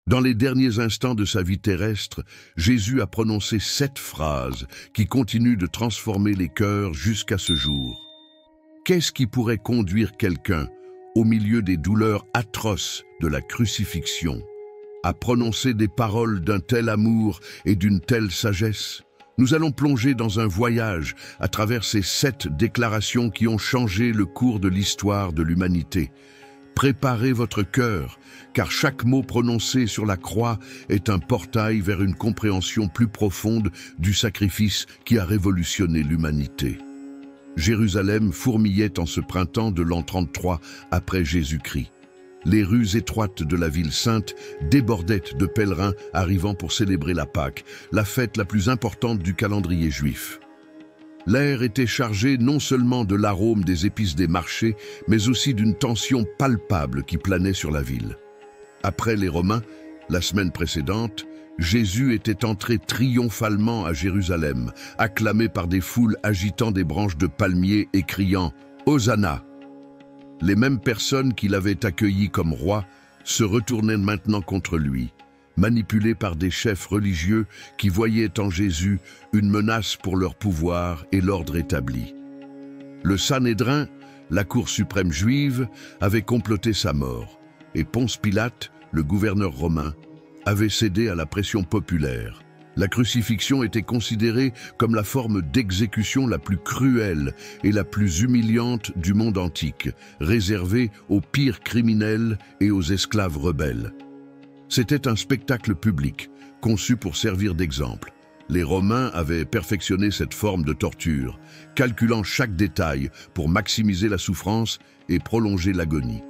Dans les derniers instants de sa vie terrestre, Jésus a prononcé 7 phrases qui continuent de transformer les cœurs jusqu'à ce jour. Qu'est-ce qui pourrait conduire quelqu'un, au milieu des douleurs atroces de la crucifixion, à prononcer des paroles d'un tel amour et d'une telle sagesse? Nous allons plonger dans un voyage à travers ces 7 déclarations qui ont changé le cours de l'histoire de l'humanité. Préparez votre cœur, car chaque mot prononcé sur la croix est un portail vers une compréhension plus profonde du sacrifice qui a révolutionné l'humanité. Jérusalem fourmillait en ce printemps de l'an 33 après Jésus-Christ. Les rues étroites de la ville sainte débordaient de pèlerins arrivant pour célébrer la Pâque, la fête la plus importante du calendrier juif. L'air était chargé non seulement de l'arôme des épices des marchés, mais aussi d'une tension palpable qui planait sur la ville. Après les Romains, la semaine précédente, Jésus était entré triomphalement à Jérusalem, acclamé par des foules agitant des branches de palmiers et criant « Hosanna !». Les mêmes personnes qui l'avaient accueilli comme roi se retournaient maintenant contre lui, manipulés par des chefs religieux qui voyaient en Jésus une menace pour leur pouvoir et l'ordre établi. Le Sanhédrin, la cour suprême juive, avait comploté sa mort, et Ponce Pilate, le gouverneur romain, avait cédé à la pression populaire. La crucifixion était considérée comme la forme d'exécution la plus cruelle et la plus humiliante du monde antique, réservée aux pires criminels et aux esclaves rebelles. C'était un spectacle public, conçu pour servir d'exemple. Les Romains avaient perfectionné cette forme de torture, calculant chaque détail pour maximiser la souffrance et prolonger l'agonie.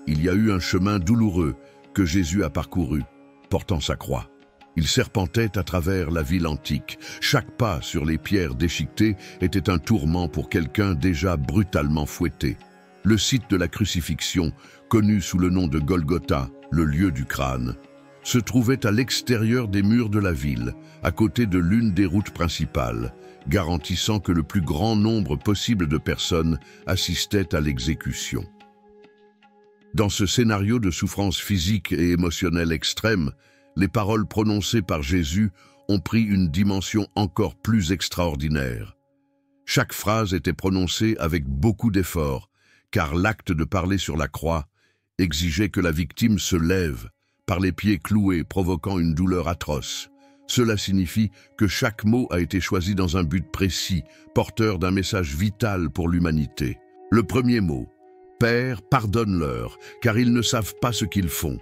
Il y a eu un chemin douloureux que Jésus a parcouru, portant sa croix. Il serpentait à travers la ville antique. Chaque pas sur les pierres déchiquetées était un tourment pour quelqu'un déjà brutalement fouetté. Le site de la crucifixion, connu sous le nom de Golgotha, le lieu du crâne, se trouvait à l'extérieur des murs de la ville, à côté de l'une des routes principales, garantissant que le plus grand nombre possible de personnes assistaient à l'exécution. Dans ce scénario de souffrance physique et émotionnelle extrême, les paroles prononcées par Jésus ont pris une dimension encore plus extraordinaire. Chaque phrase était prononcée avec beaucoup d'effort, car l'acte de parler sur la croix exigeait que la victime se lève, par les pieds cloués, provoquant une douleur atroce. Cela signifie que chaque mot a été choisi dans un but précis, porteur d'un message vital pour l'humanité. Le premier mot, « Père, pardonne-leur, car ils ne savent pas ce qu'ils font ».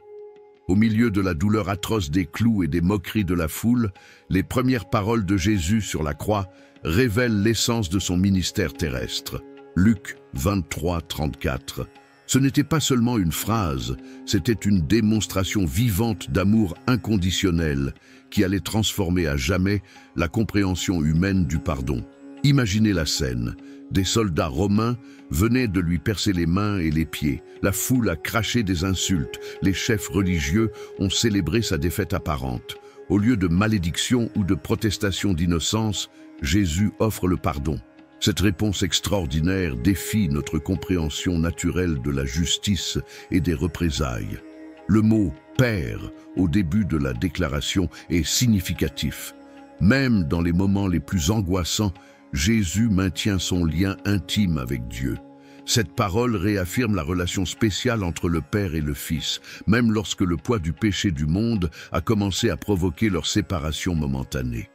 Au milieu de la douleur atroce des clous et des moqueries de la foule, les premières paroles de Jésus sur la croix révèlent l'essence de son ministère terrestre. Luc 23, 34. Ce n'était pas seulement une phrase, c'était une démonstration vivante d'amour inconditionnel qui allait transformer à jamais la compréhension humaine du pardon. Imaginez la scène. Des soldats romains venaient de lui percer les mains et les pieds. La foule a craché des insultes. Les chefs religieux ont célébré sa défaite apparente. Au lieu de malédiction ou de protestation d'innocence, Jésus offre le pardon. Cette réponse extraordinaire défie notre compréhension naturelle de la justice et des représailles. Le mot « Père » au début de la déclaration est significatif. Même dans les moments les plus angoissants, Jésus maintient son lien intime avec Dieu. Cette parole réaffirme la relation spéciale entre le Père et le Fils, même lorsque le poids du péché du monde a commencé à provoquer leur séparation momentanée.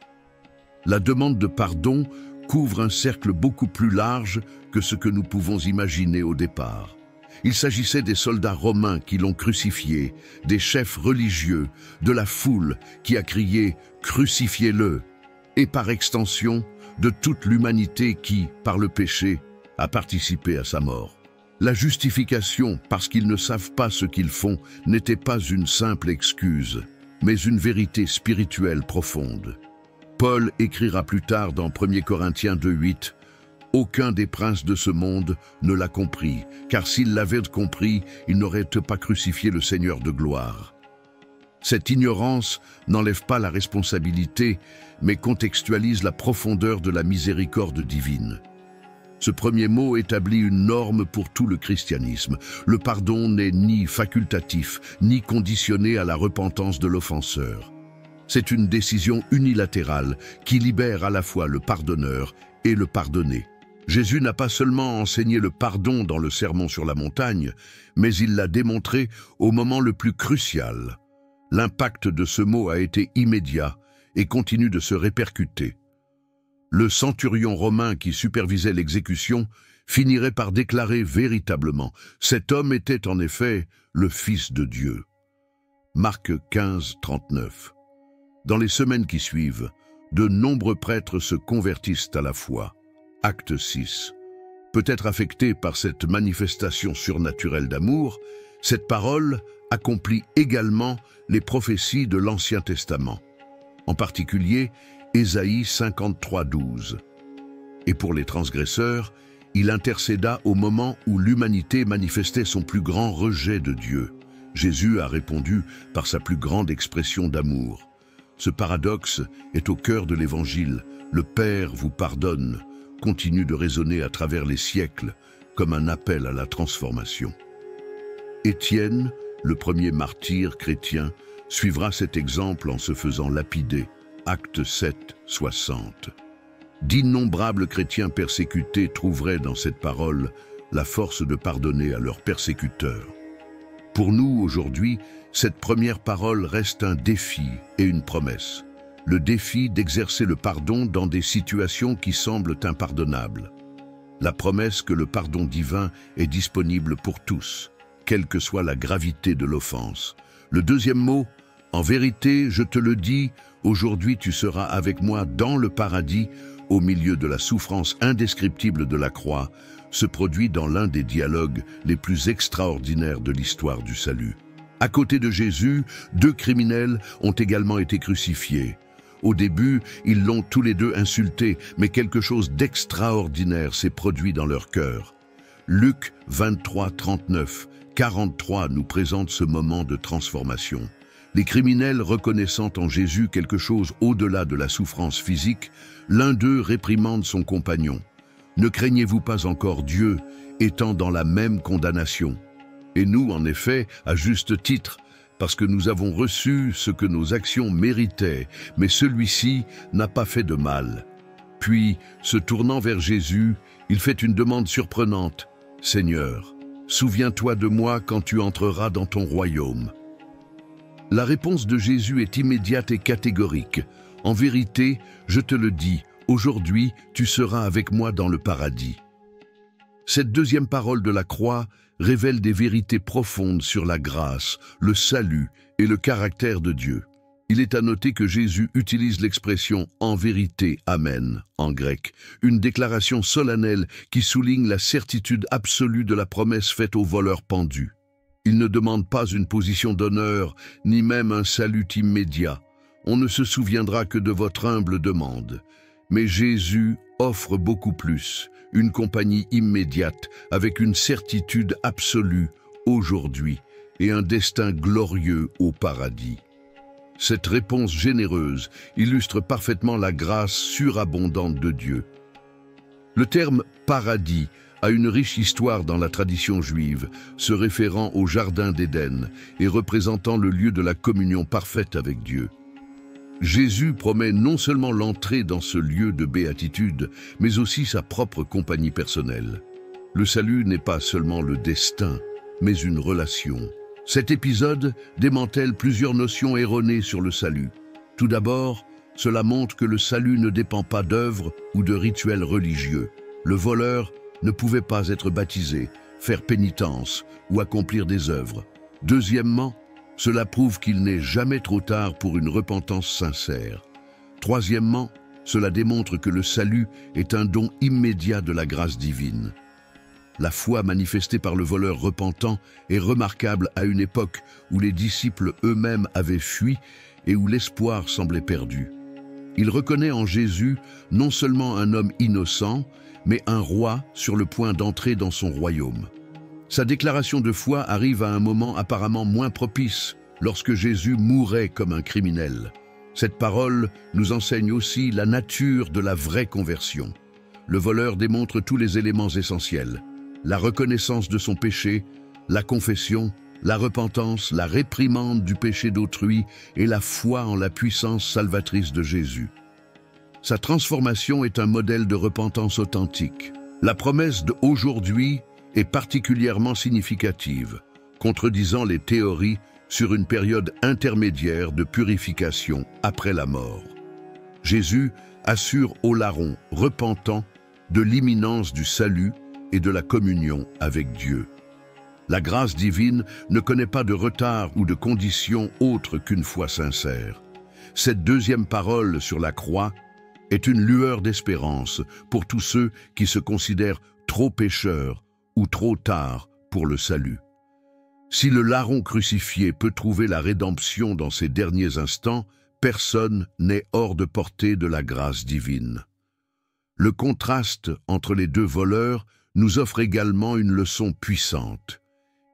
La demande de pardon couvre un cercle beaucoup plus large que ce que nous pouvons imaginer au départ. Il s'agissait des soldats romains qui l'ont crucifié, des chefs religieux, de la foule qui a crié « Crucifiez-le » et par extension, de toute l'humanité qui, par le péché, a participé à sa mort. La justification, parce qu'ils ne savent pas ce qu'ils font, n'était pas une simple excuse, mais une vérité spirituelle profonde. Paul écrira plus tard dans 1 Corinthiens 2:8 « Aucun des princes de ce monde ne l'a compris, car s'il l'avait compris, il n'aurait pas crucifié le Seigneur de gloire. » Cette ignorance n'enlève pas la responsabilité, mais contextualise la profondeur de la miséricorde divine. Ce premier mot établit une norme pour tout le christianisme. Le pardon n'est ni facultatif, ni conditionné à la repentance de l'offenseur. C'est une décision unilatérale qui libère à la fois le pardonneur et le pardonné. Jésus n'a pas seulement enseigné le pardon dans le Sermon sur la montagne, mais il l'a démontré au moment le plus crucial. L'impact de ce mot a été immédiat et continue de se répercuter. Le centurion romain qui supervisait l'exécution finirait par déclarer véritablement « Cet homme était en effet le Fils de Dieu ». Marc 15, 39. Dans les semaines qui suivent, de nombreux prêtres se convertissent à la foi. Acte 6. Peut-être affecté par cette manifestation surnaturelle d'amour, cette parole accomplit également les prophéties de l'Ancien Testament. En particulier, Ésaïe 53, 12. Et pour les transgresseurs, il intercéda au moment où l'humanité manifestait son plus grand rejet de Dieu. Jésus a répondu par sa plus grande expression d'amour. Ce paradoxe est au cœur de l'Évangile. Le Père vous pardonne continue de résonner à travers les siècles comme un appel à la transformation. Étienne, le premier martyr chrétien, suivra cet exemple en se faisant lapider. Acte 7, 60. D'innombrables chrétiens persécutés trouveraient dans cette parole la force de pardonner à leurs persécuteurs. Pour nous, aujourd'hui, cette première parole reste un défi et une promesse. Le défi d'exercer le pardon dans des situations qui semblent impardonnables. La promesse que le pardon divin est disponible pour tous, quelle que soit la gravité de l'offense. Le deuxième mot, en vérité, je te le dis, aujourd'hui tu seras avec moi dans le paradis, au milieu de la souffrance indescriptible de la croix, se produit dans l'un des dialogues les plus extraordinaires de l'histoire du salut. À côté de Jésus, 2 criminels ont également été crucifiés. Au début, ils l'ont tous les deux insulté, mais quelque chose d'extraordinaire s'est produit dans leur cœur. Luc 23, 39, 43 nous présente ce moment de transformation. Les criminels reconnaissant en Jésus quelque chose au-delà de la souffrance physique, l'un d'eux réprimande son compagnon. « Ne craignez-vous pas encore Dieu, étant dans la même condamnation ?» Et nous, en effet, à juste titre, parce que nous avons reçu ce que nos actions méritaient, mais celui-ci n'a pas fait de mal. Puis, se tournant vers Jésus, il fait une demande surprenante. « Seigneur, souviens-toi de moi quand tu entreras dans ton royaume. » La réponse de Jésus est immédiate et catégorique. « En vérité, je te le dis, aujourd'hui tu seras avec moi dans le paradis. » Cette deuxième parole de la croix révèle des vérités profondes sur la grâce, le salut et le caractère de Dieu. Il est à noter que Jésus utilise l'expression « en vérité, amen » en grec, une déclaration solennelle qui souligne la certitude absolue de la promesse faite au voleur pendu. Il ne demande pas une position d'honneur, ni même un salut immédiat. On ne se souviendra que de votre humble demande. Mais Jésus offre beaucoup plus, une compagnie immédiate, avec une certitude absolue, aujourd'hui, et un destin glorieux au paradis. Cette réponse généreuse illustre parfaitement la grâce surabondante de Dieu. Le terme « paradis » a une riche histoire dans la tradition juive, se référant au Jardin d'Éden et représentant le lieu de la communion parfaite avec Dieu. Jésus promet non seulement l'entrée dans ce lieu de béatitude, mais aussi sa propre compagnie personnelle. Le salut n'est pas seulement le destin, mais une relation. Cet épisode démantèle plusieurs notions erronées sur le salut. Tout d'abord, cela montre que le salut ne dépend pas d'œuvres ou de rituels religieux. Le voleur ne pouvait pas être baptisé, faire pénitence ou accomplir des œuvres. Deuxièmement, cela prouve qu'il n'est jamais trop tard pour une repentance sincère. Troisièmement, cela démontre que le salut est un don immédiat de la grâce divine. La foi manifestée par le voleur repentant est remarquable à une époque où les disciples eux-mêmes avaient fui et où l'espoir semblait perdu. Il reconnaît en Jésus non seulement un homme innocent, mais un roi sur le point d'entrer dans son royaume. Sa déclaration de foi arrive à un moment apparemment moins propice, lorsque Jésus mourait comme un criminel. Cette parole nous enseigne aussi la nature de la vraie conversion. le voleur démontre tous les éléments essentiels: la reconnaissance de son péché, la confession, la repentance, la réprimande du péché d'autrui et la foi en la puissance salvatrice de Jésus. Sa transformation est un modèle de repentance authentique. La promesse de aujourd'hui est particulièrement significative, contredisant les théories sur une période intermédiaire de purification après la mort. Jésus assure au larron repentant de l'imminence du salut et de la communion avec Dieu. La grâce divine ne connaît pas de retard ou de condition autre qu'une foi sincère. Cette deuxième parole sur la croix est une lueur d'espérance pour tous ceux qui se considèrent trop pécheurs ou trop tard pour le salut. Si le larron crucifié peut trouver la rédemption dans ses derniers instants, personne n'est hors de portée de la grâce divine. Le contraste entre les deux voleurs nous offre également une leçon puissante.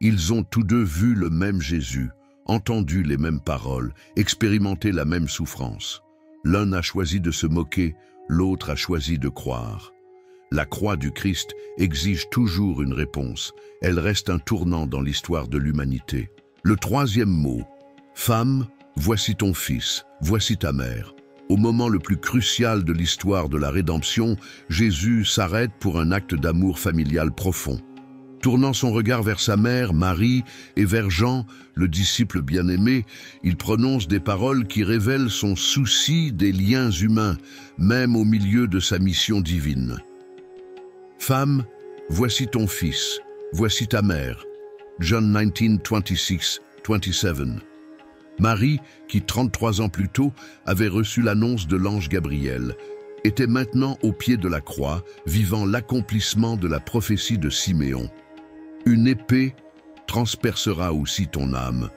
Ils ont tous deux vu le même Jésus, entendu les mêmes paroles, expérimenté la même souffrance. L'un a choisi de se moquer, l'autre a choisi de croire. La croix du Christ exige toujours une réponse. Elle reste un tournant dans l'histoire de l'humanité. Le troisième mot, « Femme, voici ton fils, voici ta mère ». Au moment le plus crucial de l'histoire de la rédemption, Jésus s'arrête pour un acte d'amour familial profond. Tournant son regard vers sa mère, Marie, et vers Jean, le disciple bien-aimé, il prononce des paroles qui révèlent son souci des liens humains, même au milieu de sa mission divine. « Femme, voici ton fils, voici ta mère. » John 19:26-27. Marie, qui 33 ans plus tôt avait reçu l'annonce de l'ange Gabriel, était maintenant au pied de la croix, vivant l'accomplissement de la prophétie de Siméon. Une épée transpercera aussi ton âme.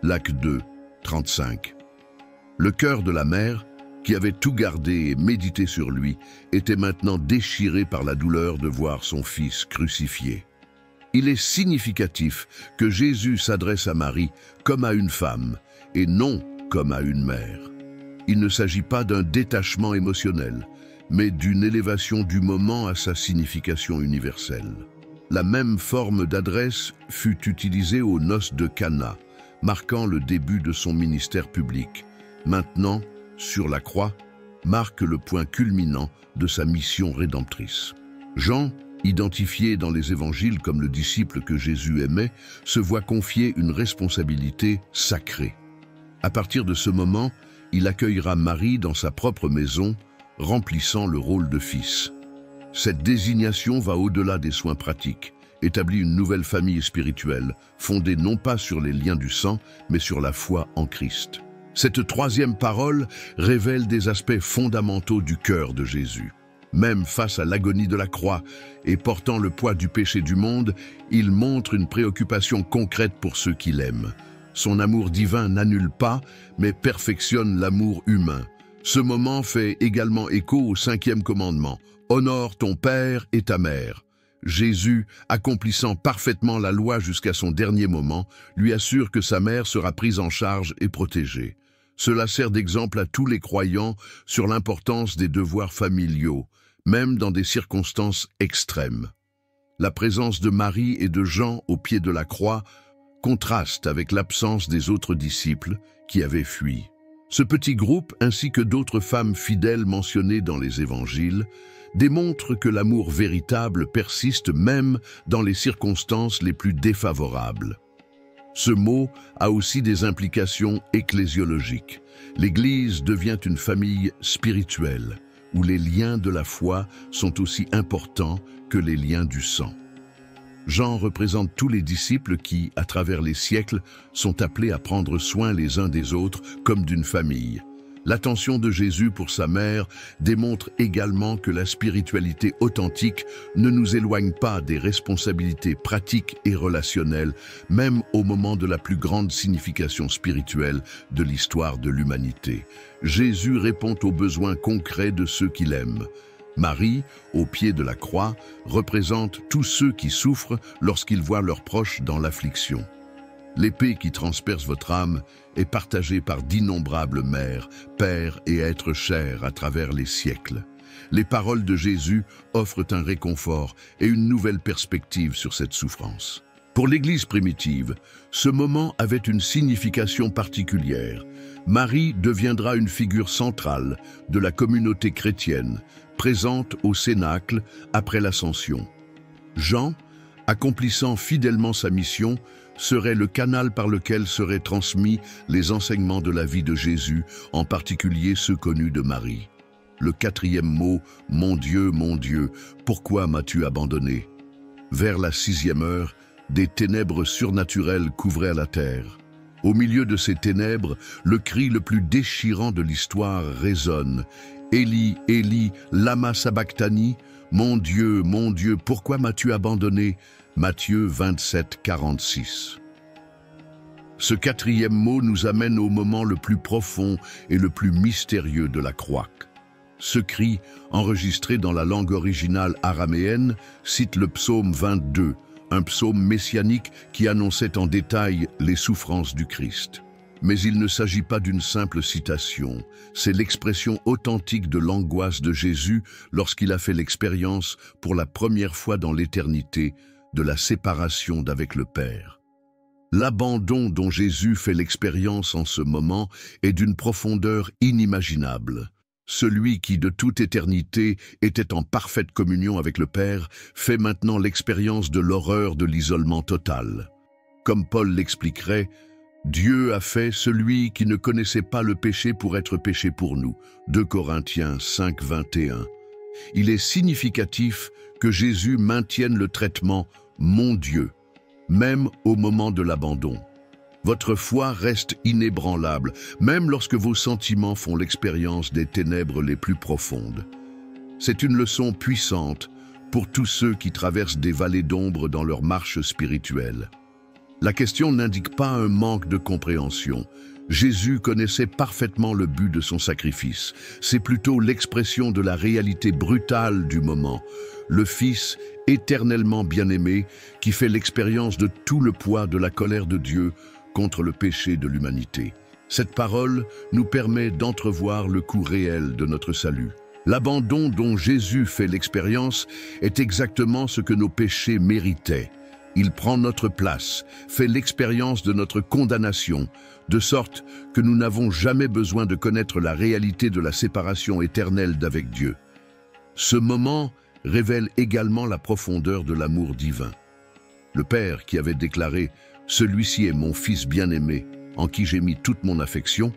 Luc 2, 35. Le cœur de la mère, qui avait tout gardé et médité sur lui, était maintenant déchiré par la douleur de voir son fils crucifié. Il est significatif que Jésus s'adresse à Marie comme à une femme, et non comme à une mère. Il ne s'agit pas d'un détachement émotionnel, mais d'une élévation du moment à sa signification universelle. La même forme d'adresse fut utilisée aux noces de Cana, marquant le début de son ministère public. Maintenant, sur la croix, marque le point culminant de sa mission rédemptrice. Jean, identifié dans les évangiles comme le disciple que Jésus aimait, se voit confier une responsabilité sacrée. À partir de ce moment, il accueillera Marie dans sa propre maison, remplissant le rôle de fils. Cette désignation va au-delà des soins pratiques, établit une nouvelle famille spirituelle, fondée non pas sur les liens du sang, mais sur la foi en Christ. Cette troisième parole révèle des aspects fondamentaux du cœur de Jésus. Même face à l'agonie de la croix et portant le poids du péché du monde, il montre une préoccupation concrète pour ceux qu'il aime. Son amour divin n'annule pas, mais perfectionne l'amour humain. Ce moment fait également écho au 5e commandement. Honore ton père et ta mère. Jésus, accomplissant parfaitement la loi jusqu'à son dernier moment, lui assure que sa mère sera prise en charge et protégée. Cela sert d'exemple à tous les croyants sur l'importance des devoirs familiaux, même dans des circonstances extrêmes. La présence de Marie et de Jean au pied de la croix contraste avec l'absence des autres disciples qui avaient fui. Ce petit groupe, ainsi que d'autres femmes fidèles mentionnées dans les évangiles, démontre que l'amour véritable persiste même dans les circonstances les plus défavorables. Ce mot a aussi des implications ecclésiologiques. L'Église devient une famille spirituelle, où les liens de la foi sont aussi importants que les liens du sang. Jean représente tous les disciples qui, à travers les siècles, sont appelés à prendre soin les uns des autres comme d'une famille. L'attention de Jésus pour sa mère démontre également que la spiritualité authentique ne nous éloigne pas des responsabilités pratiques et relationnelles, même au moment de la plus grande signification spirituelle de l'histoire de l'humanité. Jésus répond aux besoins concrets de ceux qu'il aime. Marie, au pied de la croix, représente tous ceux qui souffrent lorsqu'ils voient leurs proches dans l'affliction. L'épée qui transperce votre âme est partagée par d'innombrables mères, pères et êtres chers à travers les siècles. Les paroles de Jésus offrent un réconfort et une nouvelle perspective sur cette souffrance. Pour l'Église primitive, ce moment avait une signification particulière. Marie deviendra une figure centrale de la communauté chrétienne, présente au Cénacle après l'Ascension. Jean, accomplissant fidèlement sa mission, serait le canal par lequel seraient transmis les enseignements de la vie de Jésus, en particulier ceux connus de Marie. Le quatrième mot, « Mon Dieu, pourquoi m'as-tu abandonné ?» Vers la 6e heure, des ténèbres surnaturelles couvraient la terre. Au milieu de ces ténèbres, le cri le plus déchirant de l'histoire résonne. « Élie, Élie, lama sabachthani » Mon Dieu, pourquoi m'as-tu abandonné » Matthieu 27, 46. Ce quatrième mot nous amène au moment le plus profond et le plus mystérieux de la croix. Ce cri, enregistré dans la langue originale araméenne, cite le psaume 22, un psaume messianique qui annonçait en détail les souffrances du Christ. Mais il ne s'agit pas d'une simple citation, c'est l'expression authentique de l'angoisse de Jésus lorsqu'il a fait l'expérience, pour la première fois dans l'éternité, de la séparation d'avec le Père. L'abandon dont Jésus fait l'expérience en ce moment est d'une profondeur inimaginable. Celui qui, de toute éternité, était en parfaite communion avec le Père, fait maintenant l'expérience de l'horreur de l'isolement total. Comme Paul l'expliquerait, Dieu a fait celui qui ne connaissait pas le péché pour être péché pour nous. 2 Corinthiens 5, 21. Il est significatif que Jésus maintienne le traitement « Mon Dieu », même au moment de l'abandon. Votre foi reste inébranlable, même lorsque vos sentiments font l'expérience des ténèbres les plus profondes. C'est une leçon puissante pour tous ceux qui traversent des vallées d'ombre dans leur marche spirituelle. La question n'indique pas un manque de compréhension. Jésus connaissait parfaitement le but de son sacrifice. C'est plutôt l'expression de la réalité brutale du moment. Le Fils, éternellement bien-aimé, qui fait l'expérience de tout le poids de la colère de Dieu contre le péché de l'humanité. Cette parole nous permet d'entrevoir le coût réel de notre salut. L'abandon dont Jésus fait l'expérience est exactement ce que nos péchés méritaient. Il prend notre place, fait l'expérience de notre condamnation, de sorte que nous n'avons jamais besoin de connaître la réalité de la séparation éternelle d'avec Dieu. Ce moment révèle également la profondeur de l'amour divin. Le Père qui avait déclaré « Celui-ci est mon Fils bien-aimé, en qui j'ai mis toute mon affection »,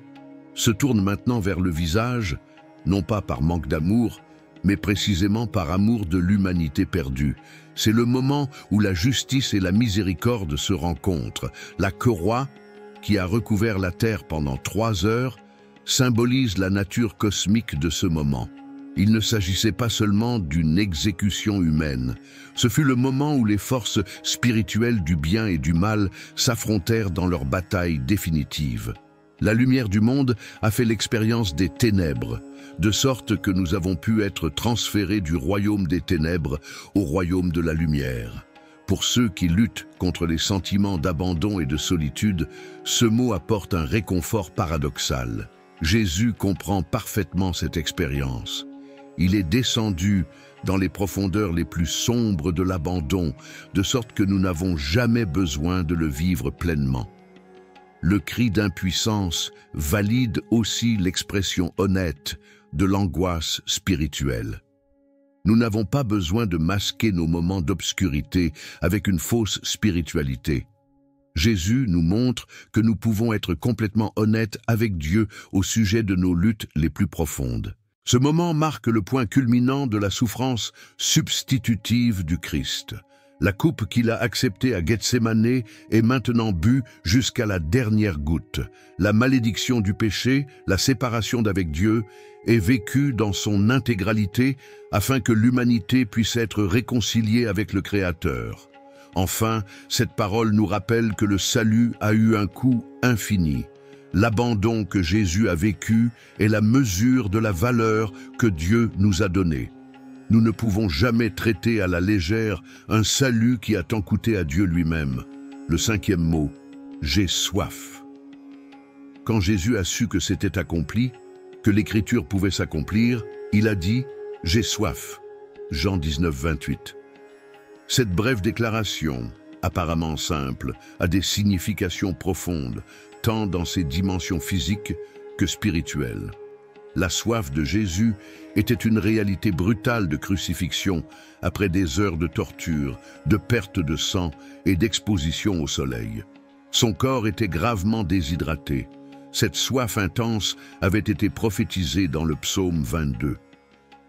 se tourne maintenant vers le visage, non pas par manque d'amour, mais précisément par amour de l'humanité perdue. C'est le moment où la justice et la miséricorde se rencontrent. La croix, qui a recouvert la terre pendant 3 heures, symbolise la nature cosmique de ce moment. Il ne s'agissait pas seulement d'une exécution humaine. Ce fut le moment où les forces spirituelles du bien et du mal s'affrontèrent dans leur bataille définitive. La lumière du monde a fait l'expérience des ténèbres, de sorte que nous avons pu être transférés du royaume des ténèbres au royaume de la lumière. Pour ceux qui luttent contre les sentiments d'abandon et de solitude, ce mot apporte un réconfort paradoxal. Jésus comprend parfaitement cette expérience. Il est descendu dans les profondeurs les plus sombres de l'abandon, de sorte que nous n'avons jamais besoin de le vivre pleinement. Le cri d'impuissance valide aussi l'expression honnête de l'angoisse spirituelle. Nous n'avons pas besoin de masquer nos moments d'obscurité avec une fausse spiritualité. Jésus nous montre que nous pouvons être complètement honnêtes avec Dieu au sujet de nos luttes les plus profondes. Ce moment marque le point culminant de la souffrance substitutive du Christ. La coupe qu'il a acceptée à Gethsémane est maintenant bue jusqu'à la dernière goutte. La malédiction du péché, la séparation d'avec Dieu, est vécue dans son intégralité afin que l'humanité puisse être réconciliée avec le Créateur. Enfin, cette parole nous rappelle que le salut a eu un coût infini. L'abandon que Jésus a vécu est la mesure de la valeur que Dieu nous a donnée. Nous ne pouvons jamais traiter à la légère un salut qui a tant coûté à Dieu lui-même. Le 5e mot, j'ai soif. Quand Jésus a su que c'était accompli, que l'Écriture pouvait s'accomplir, il a dit, J'ai soif. Jean 19, 28. Cette brève déclaration, apparemment simple, a des significations profondes, tant dans ses dimensions physiques que spirituelles. La soif de Jésus était une réalité brutale de crucifixion après des heures de torture, de perte de sang et d'exposition au soleil. Son corps était gravement déshydraté. Cette soif intense avait été prophétisée dans le psaume 22.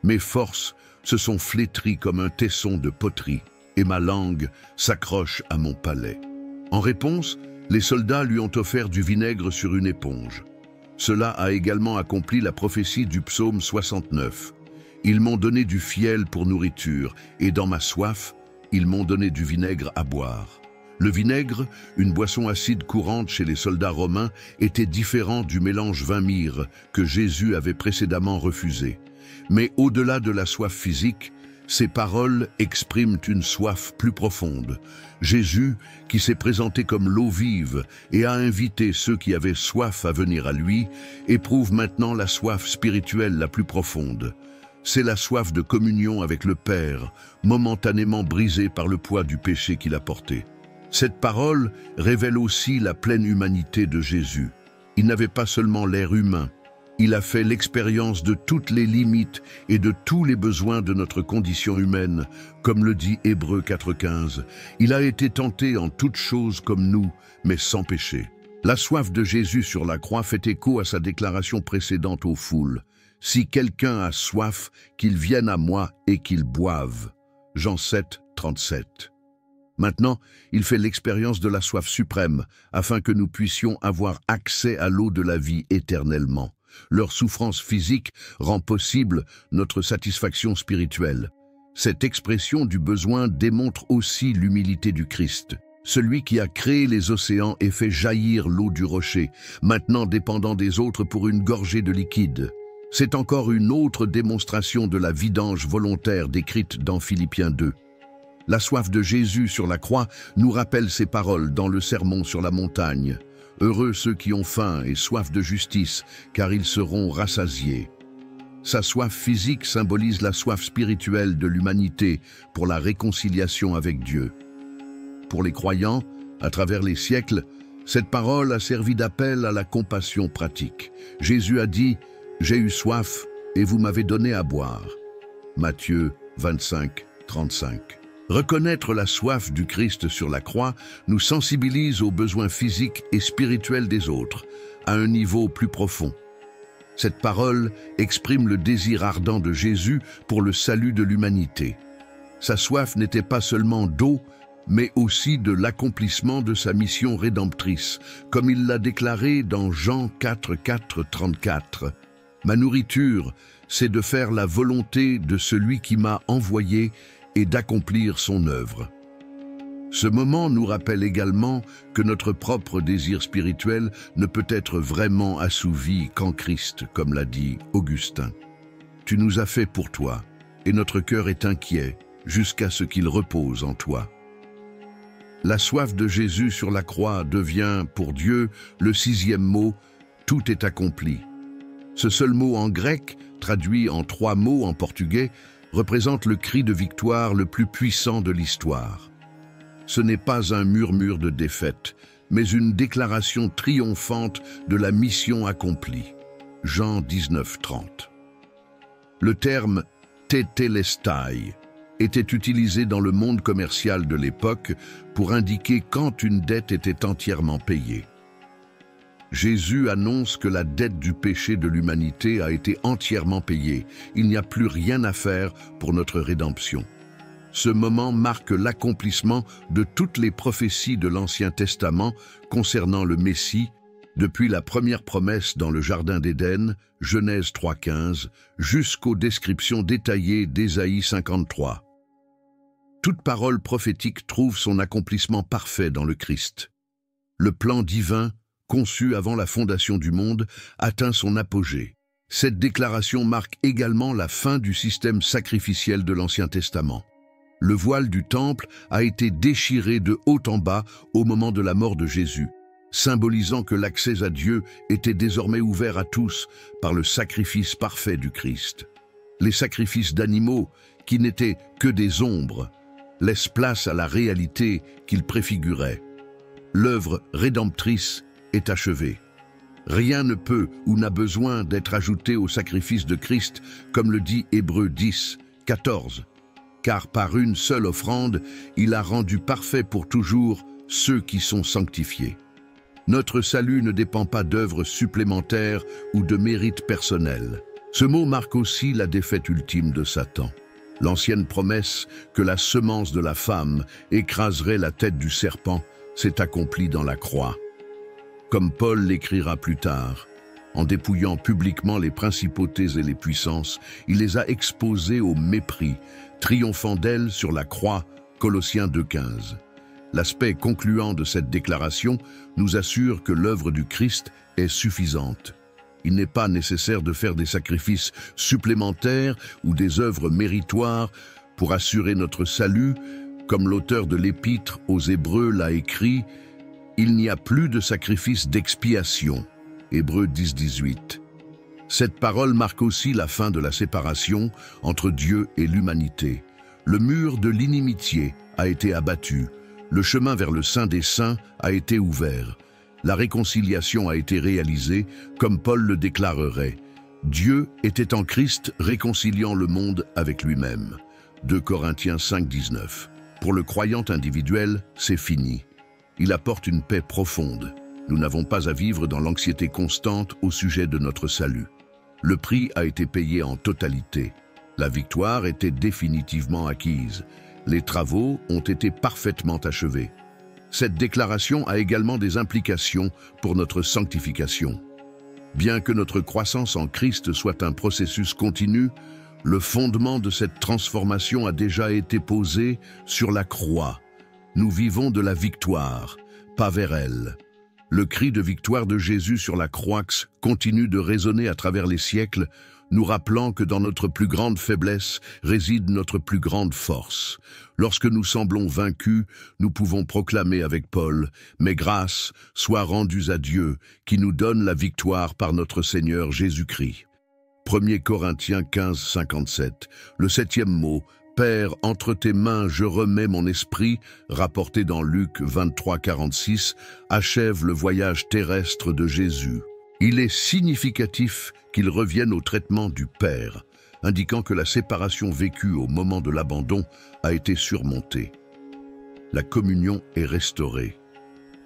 Mes forces se sont flétries comme un tesson de poterie et ma langue s'accroche à mon palais. En réponse, les soldats lui ont offert du vinaigre sur une éponge. Cela a également accompli la prophétie du psaume 69. Ils m'ont donné du fiel pour nourriture, et dans ma soif, ils m'ont donné du vinaigre à boire. Le vinaigre, une boisson acide courante chez les soldats romains, était différent du mélange vin-myrrhe que Jésus avait précédemment refusé. Mais au-delà de la soif physique, ces paroles expriment une soif plus profonde. Jésus, qui s'est présenté comme l'eau vive et a invité ceux qui avaient soif à venir à lui, éprouve maintenant la soif spirituelle la plus profonde. C'est la soif de communion avec le Père, momentanément brisée par le poids du péché qu'il a porté. Cette parole révèle aussi la pleine humanité de Jésus. Il n'avait pas seulement l'air humain, il a fait l'expérience de toutes les limites et de tous les besoins de notre condition humaine, comme le dit Hébreux 4,15. Il a été tenté en toutes choses comme nous, mais sans péché. La soif de Jésus sur la croix fait écho à sa déclaration précédente aux foules. « Si quelqu'un a soif, qu'il vienne à moi et qu'il boive. » Jean 7, 37. Maintenant, il fait l'expérience de la soif suprême, afin que nous puissions avoir accès à l'eau de la vie éternellement. Leur souffrance physique rend possible notre satisfaction spirituelle. Cette expression du besoin démontre aussi l'humilité du Christ. Celui qui a créé les océans et fait jaillir l'eau du rocher, maintenant dépendant des autres pour une gorgée de liquide. C'est encore une autre démonstration de la vidange volontaire décrite dans Philippiens 2. La soif de Jésus sur la croix nous rappelle ces paroles dans le Sermon sur la montagne. Heureux ceux qui ont faim et soif de justice, car ils seront rassasiés. Sa soif physique symbolise la soif spirituelle de l'humanité pour la réconciliation avec Dieu. Pour les croyants, à travers les siècles, cette parole a servi d'appel à la compassion pratique. Jésus a dit « J'ai eu soif et vous m'avez donné à boire ». Matthieu 25, 35. Reconnaître la soif du Christ sur la croix nous sensibilise aux besoins physiques et spirituels des autres, à un niveau plus profond. Cette parole exprime le désir ardent de Jésus pour le salut de l'humanité. Sa soif n'était pas seulement d'eau, mais aussi de l'accomplissement de sa mission rédemptrice, comme il l'a déclaré dans Jean 4, 4, 34. « Ma nourriture, c'est de faire la volonté de celui qui m'a envoyé et d'accomplir son œuvre. » Ce moment nous rappelle également que notre propre désir spirituel ne peut être vraiment assouvi qu'en Christ, comme l'a dit Augustin. Tu nous as fait pour toi, et notre cœur est inquiet jusqu'à ce qu'il repose en toi. La soif de Jésus sur la croix devient, pour Dieu, le 6e mot « tout est accompli ». Ce seul mot en grec, traduit en 3 mots en portugais, représente le cri de victoire le plus puissant de l'histoire. Ce n'est pas un murmure de défaite, mais une déclaration triomphante de la mission accomplie. Jean 19, 30. Le terme « tétélestai » était utilisé dans le monde commercial de l'époque pour indiquer quand une dette était entièrement payée. Jésus annonce que la dette du péché de l'humanité a été entièrement payée. Il n'y a plus rien à faire pour notre rédemption. Ce moment marque l'accomplissement de toutes les prophéties de l'Ancien Testament concernant le Messie, depuis la première promesse dans le Jardin d'Éden, Genèse 3,15, jusqu'aux descriptions détaillées d'Ésaïe 53. Toute parole prophétique trouve son accomplissement parfait dans le Christ. Le plan divin, conçu avant la fondation du monde, atteint son apogée. Cette déclaration marque également la fin du système sacrificiel de l'Ancien Testament. Le voile du temple a été déchiré de haut en bas au moment de la mort de Jésus, symbolisant que l'accès à Dieu était désormais ouvert à tous par le sacrifice parfait du Christ. Les sacrifices d'animaux, qui n'étaient que des ombres, laissent place à la réalité qu'ils préfiguraient. L'œuvre rédemptrice est achevée. Rien ne peut ou n'a besoin d'être ajouté au sacrifice de Christ, comme le dit Hébreux 10, 14. Car par une seule offrande, il a rendu parfait pour toujours ceux qui sont sanctifiés. Notre salut ne dépend pas d'œuvres supplémentaires ou de mérites personnels. Ce mot marque aussi la défaite ultime de Satan. L'ancienne promesse que la semence de la femme écraserait la tête du serpent s'est accomplie dans la croix. Comme Paul l'écrira plus tard, en dépouillant publiquement les principautés et les puissances, il les a exposées au mépris, triomphant d'elles sur la croix, Colossiens 2,15. L'aspect concluant de cette déclaration nous assure que l'œuvre du Christ est suffisante. Il n'est pas nécessaire de faire des sacrifices supplémentaires ou des œuvres méritoires pour assurer notre salut, comme l'auteur de l'Épître aux Hébreux l'a écrit, « Il n'y a plus de sacrifice d'expiation » Hébreux 10, 18. Cette parole marque aussi la fin de la séparation entre Dieu et l'humanité. Le mur de l'inimitié a été abattu, le chemin vers le Saint des Saints a été ouvert. La réconciliation a été réalisée, comme Paul le déclarerait. Dieu était en Christ réconciliant le monde avec lui-même. 2 Corinthiens 5, 19. Pour le croyant individuel, c'est fini. Il apporte une paix profonde. Nous n'avons pas à vivre dans l'anxiété constante au sujet de notre salut. Le prix a été payé en totalité. La victoire était définitivement acquise. Les travaux ont été parfaitement achevés. Cette déclaration a également des implications pour notre sanctification. Bien que notre croissance en Christ soit un processus continu, le fondement de cette transformation a déjà été posé sur la croix. Nous vivons de la victoire, pas vers elle. Le cri de victoire de Jésus sur la croix continue de résonner à travers les siècles, nous rappelant que dans notre plus grande faiblesse réside notre plus grande force. Lorsque nous semblons vaincus, nous pouvons proclamer avec Paul « Mais grâce soit rendue à Dieu, qui nous donne la victoire par notre Seigneur Jésus-Christ ». 1 Corinthiens 15, 57. Le 7e mot, « Père, entre tes mains je remets mon esprit », rapporté dans Luc 23, 46, achève le voyage terrestre de Jésus. Il est significatif qu'il revienne au traitement du Père, indiquant que la séparation vécue au moment de l'abandon a été surmontée. La communion est restaurée.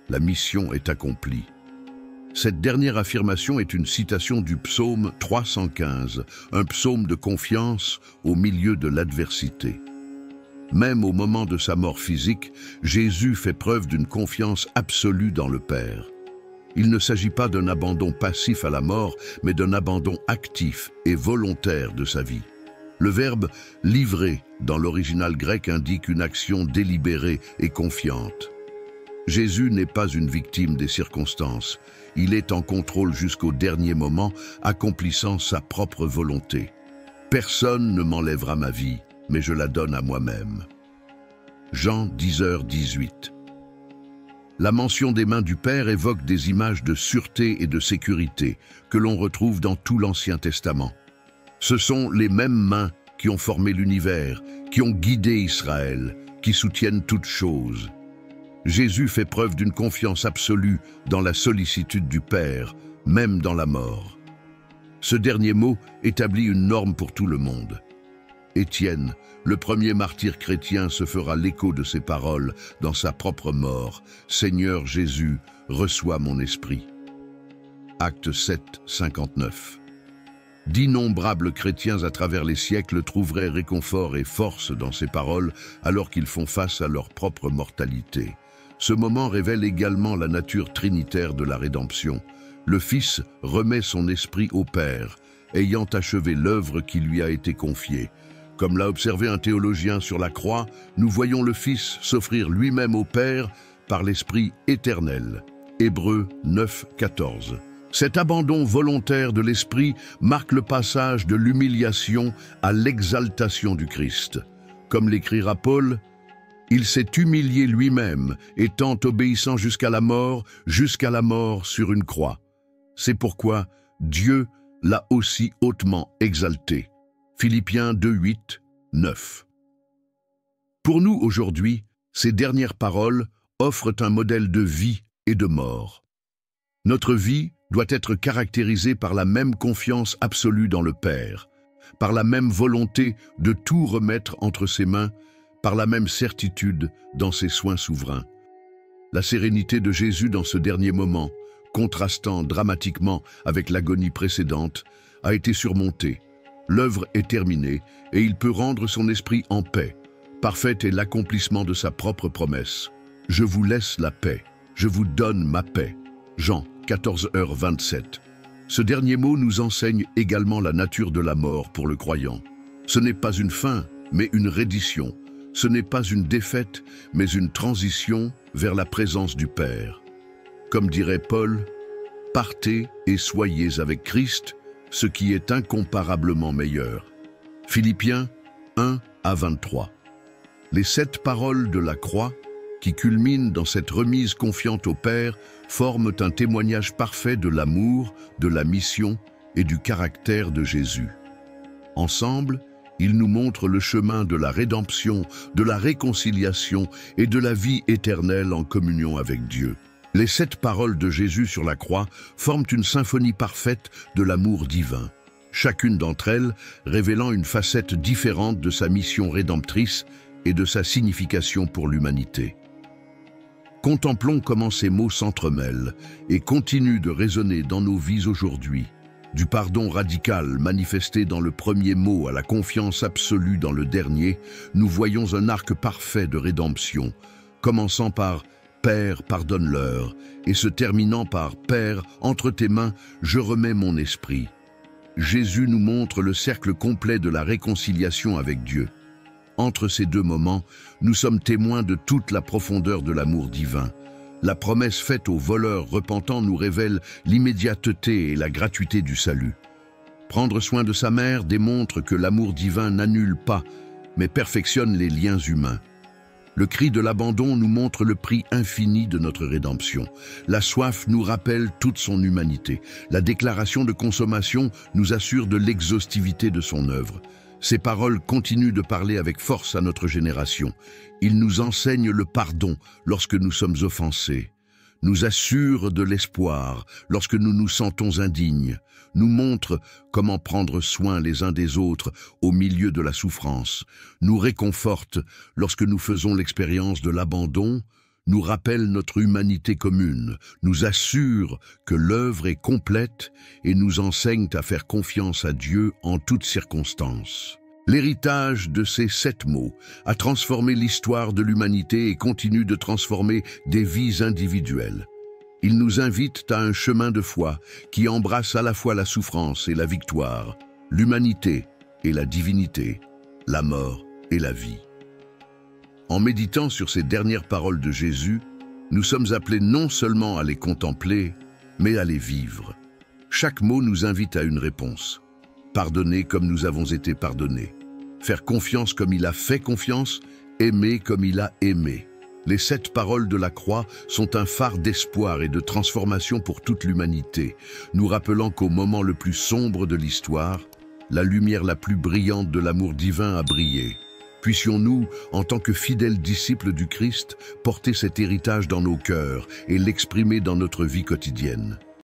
La mission est accomplie. Cette dernière affirmation est une citation du psaume 315, un psaume de confiance au milieu de l'adversité. Même au moment de sa mort physique, Jésus fait preuve d'une confiance absolue dans le Père. Il ne s'agit pas d'un abandon passif à la mort, mais d'un abandon actif et volontaire de sa vie. Le verbe « livrer » dans l'original grec indique une action délibérée et confiante. Jésus n'est pas une victime des circonstances. Il est en contrôle jusqu'au dernier moment, accomplissant sa propre volonté. Personne ne m'enlèvera ma vie, mais je la donne à moi-même. Jean 10h18. La mention des mains du Père évoque des images de sûreté et de sécurité que l'on retrouve dans tout l'Ancien Testament. Ce sont les mêmes mains qui ont formé l'univers, qui ont guidé Israël, qui soutiennent toutes choses. Jésus fait preuve d'une confiance absolue dans la sollicitude du Père, même dans la mort. Ce dernier mot établit une norme pour tout le monde. Étienne, le premier martyr chrétien, se fera l'écho de ces paroles dans sa propre mort. « Seigneur Jésus, reçois mon esprit ». Acte 7, 59. D'innombrables chrétiens à travers les siècles trouveraient réconfort et force dans ces paroles alors qu'ils font face à leur propre mortalité. Ce moment révèle également la nature trinitaire de la rédemption. Le Fils remet son esprit au Père, ayant achevé l'œuvre qui lui a été confiée. Comme l'a observé un théologien sur la croix, nous voyons le Fils s'offrir lui-même au Père par l'Esprit éternel. Hébreux 9, 14. Cet abandon volontaire de l'Esprit marque le passage de l'humiliation à l'exaltation du Christ. Comme l'écrira Paul, « Il s'est humilié lui-même, étant obéissant jusqu'à la mort sur une croix. C'est pourquoi Dieu l'a aussi hautement exalté. » Philippiens 2, 8, 9. Pour nous aujourd'hui, ces dernières paroles offrent un modèle de vie et de mort. Notre vie doit être caractérisée par la même confiance absolue dans le Père, par la même volonté de tout remettre entre ses mains, par la même certitude dans ses soins souverains. La sérénité de Jésus dans ce dernier moment, contrastant dramatiquement avec l'agonie précédente, a été surmontée. L'œuvre est terminée et il peut rendre son esprit en paix. Parfait est l'accomplissement de sa propre promesse. Je vous laisse la paix, je vous donne ma paix. Jean 14h27. Ce dernier mot nous enseigne également la nature de la mort pour le croyant. Ce n'est pas une fin, mais une reddition. Ce n'est pas une défaite, mais une transition vers la présence du Père. Comme dirait Paul, « Partez et soyez avec Christ, ce qui est incomparablement meilleur. » Philippiens 1 à 23. Les 7 paroles de la croix, qui culminent dans cette remise confiante au Père, forment un témoignage parfait de l'amour, de la mission et du caractère de Jésus. Ensemble, ils nous montrent le chemin de la rédemption, de la réconciliation et de la vie éternelle en communion avec Dieu. Les 7 paroles de Jésus sur la croix forment une symphonie parfaite de l'amour divin, chacune d'entre elles révélant une facette différente de sa mission rédemptrice et de sa signification pour l'humanité. Contemplons comment ces mots s'entremêlent et continuent de résonner dans nos vies aujourd'hui. Du pardon radical manifesté dans le premier mot à la confiance absolue dans le dernier, nous voyons un arc parfait de rédemption, commençant par « Père, pardonne-leur » et se terminant par « Père, entre tes mains, je remets mon esprit ». Jésus nous montre le cercle complet de la réconciliation avec Dieu. Entre ces deux moments, nous sommes témoins de toute la profondeur de l'amour divin. La promesse faite au voleur repentant nous révèle l'immédiateté et la gratuité du salut. Prendre soin de sa mère démontre que l'amour divin n'annule pas, mais perfectionne les liens humains. Le cri de l'abandon nous montre le prix infini de notre rédemption. La soif nous rappelle toute son humanité. La déclaration de consommation nous assure de l'exhaustivité de son œuvre. Ces paroles continuent de parler avec force à notre génération. Ils nous enseignent le pardon lorsque nous sommes offensés, nous assurent de l'espoir lorsque nous nous sentons indignes, nous montrent comment prendre soin les uns des autres au milieu de la souffrance, nous réconfortent lorsque nous faisons l'expérience de l'abandon, nous rappellent notre humanité commune, nous assurent que l'œuvre est complète et nous enseignent à faire confiance à Dieu en toutes circonstances. L'héritage de ces 7 mots a transformé l'histoire de l'humanité et continue de transformer des vies individuelles. Ils nous invitent à un chemin de foi qui embrasse à la fois la souffrance et la victoire, l'humanité et la divinité, la mort et la vie. En méditant sur ces dernières paroles de Jésus, nous sommes appelés non seulement à les contempler, mais à les vivre. Chaque mot nous invite à une réponse. Pardonner comme nous avons été pardonnés. Faire confiance comme il a fait confiance, aimer comme il a aimé. Les 7 paroles de la croix sont un phare d'espoir et de transformation pour toute l'humanité, nous rappelant qu'au moment le plus sombre de l'histoire, la lumière la plus brillante de l'amour divin a brillé. Puissions-nous, en tant que fidèles disciples du Christ, porter cet héritage dans nos cœurs et l'exprimer dans notre vie quotidienne.